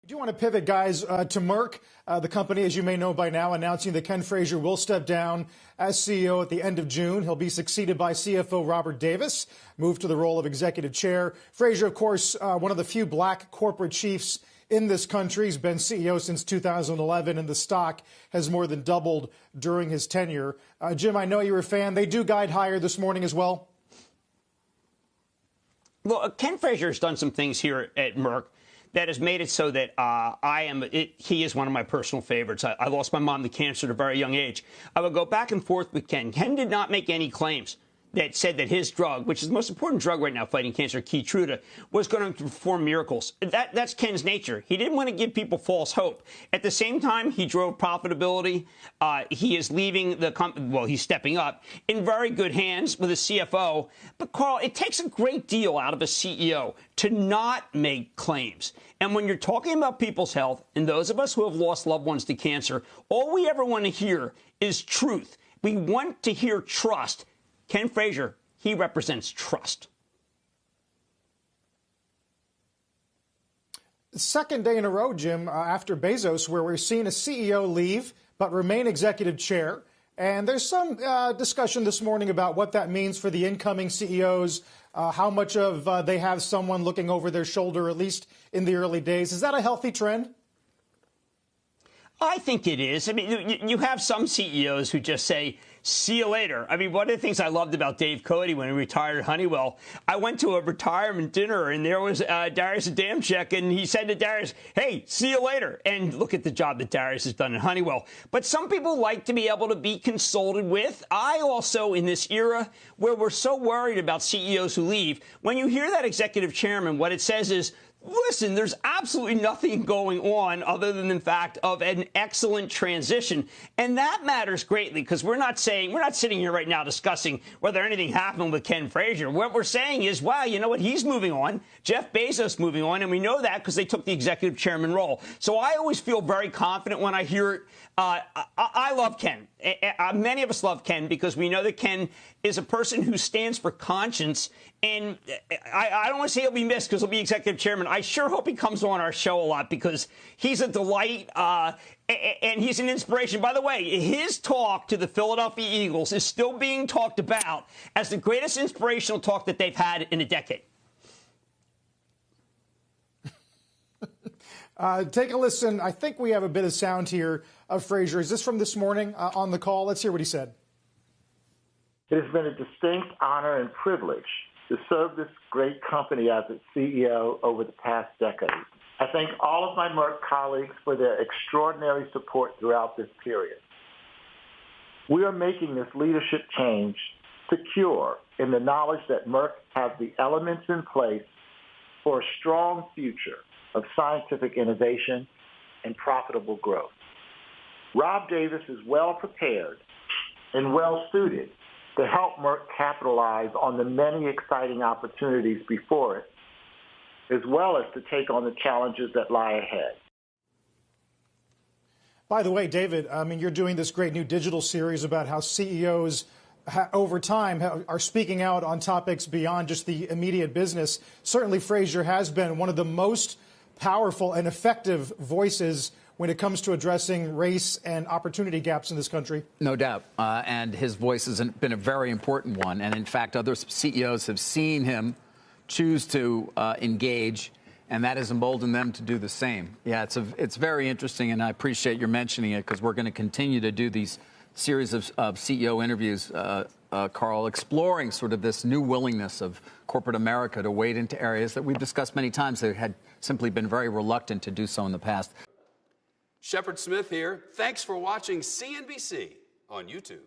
Do you want to pivot, guys, to Merck, the company, as you may know by now, announcing that Ken Frazier will step down as CEO at the end of June. He'll be succeeded by CFO Robert Davis, moved to the role of executive chair. Frazier, of course, one of the few black corporate chiefs in this country. He's been CEO since 2011, and the stock has more than doubled during his tenure. Jim, I know you're a fan. They do guide higher this morning as well. Well, Ken Frazier has done some things here at Merck that has made it so that he is one of my personal favorites. I lost my mom to cancer at a very young age. I would go back and forth with Ken. Ken did not make any claims that said that his drug, which is the most important drug right now fighting cancer, Keytruda, was going to perform miracles. That's Ken's nature. He didn't want to give people false hope. At the same time, he drove profitability. He is leaving the company, well, he's stepping up, in very good hands with a CFO. But, Carl, it takes a great deal out of a CEO to not make claims. And when you're talking about people's health, and those of us who have lost loved ones to cancer, all we ever want to hear is truth. We want to hear trust. Ken Frazier, he represents trust. Second day in a row, Jim, after Bezos, where we're seeing a CEO leave but remain executive chair. And there's some discussion this morning about what that means for the incoming CEOs, how much of they have someone looking over their shoulder, at least in the early days. Is that a healthy trend? I think it is. I mean, you have some CEOs who just say, see you later. I mean, one of the things I loved about Dave Cote when he retired at Honeywell, I went to a retirement dinner, and there was Darius Adamczyk, and he said to Darius, hey, see you later. And look at the job that Darius has done at Honeywell. But some people like to be able to be consulted with. I also, in this era where we're so worried about CEOs who leave, when you hear that executive chairman, what it says is, listen, there's absolutely nothing going on other than the fact of an excellent transition. And that matters greatly because we're not sitting here right now discussing whether anything happened with Ken Frazier. What we're saying is, wow, you know what? He's moving on. Jeff Bezos moving on. And we know that because they took the executive chairman role. So I always feel very confident when I hear it. I love Ken. Many of us love Ken because we know that Ken is a person who stands for conscience. And I don't want to say he'll be missed because he'll be executive chairman. I sure hope he comes on our show a lot because he's a delight and he's an inspiration. By the way, his talk to the Philadelphia Eagles is still being talked about as the greatest inspirational talk that they've had in a decade. Take a listen. I think we have a bit of sound here of Frazier. Is this from this morning on the call? Let's hear what he said. It has been a distinct honor and privilege to serve this great company as its CEO over the past decade. I thank all of my Merck colleagues for their extraordinary support throughout this period. We are making this leadership change secure in the knowledge that Merck has the elements in place for a strong future of scientific innovation and profitable growth. Rob Davis is well prepared and well suited to help Merck capitalize on the many exciting opportunities before it, as well as to take on the challenges that lie ahead. By the way, David, I mean, you're doing this great new digital series about how CEOs over time are speaking out on topics beyond just the immediate business. Certainly, Frazier has been one of the most powerful and effective voices when it comes to addressing race and opportunity gaps in this country. No doubt. And his voice has been a very important one. And in fact, other CEOs have seen him choose to engage, and that has emboldened them to do the same. Yeah, it's very interesting, and I appreciate your mentioning it because we're going to continue to do these series of CEO interviews, Carl, exploring sort of this new willingness of corporate America to wade into areas that we've discussed many times that had simply been very reluctant to do so in the past. Shepard Smith here. Thanks for watching CNBC on YouTube.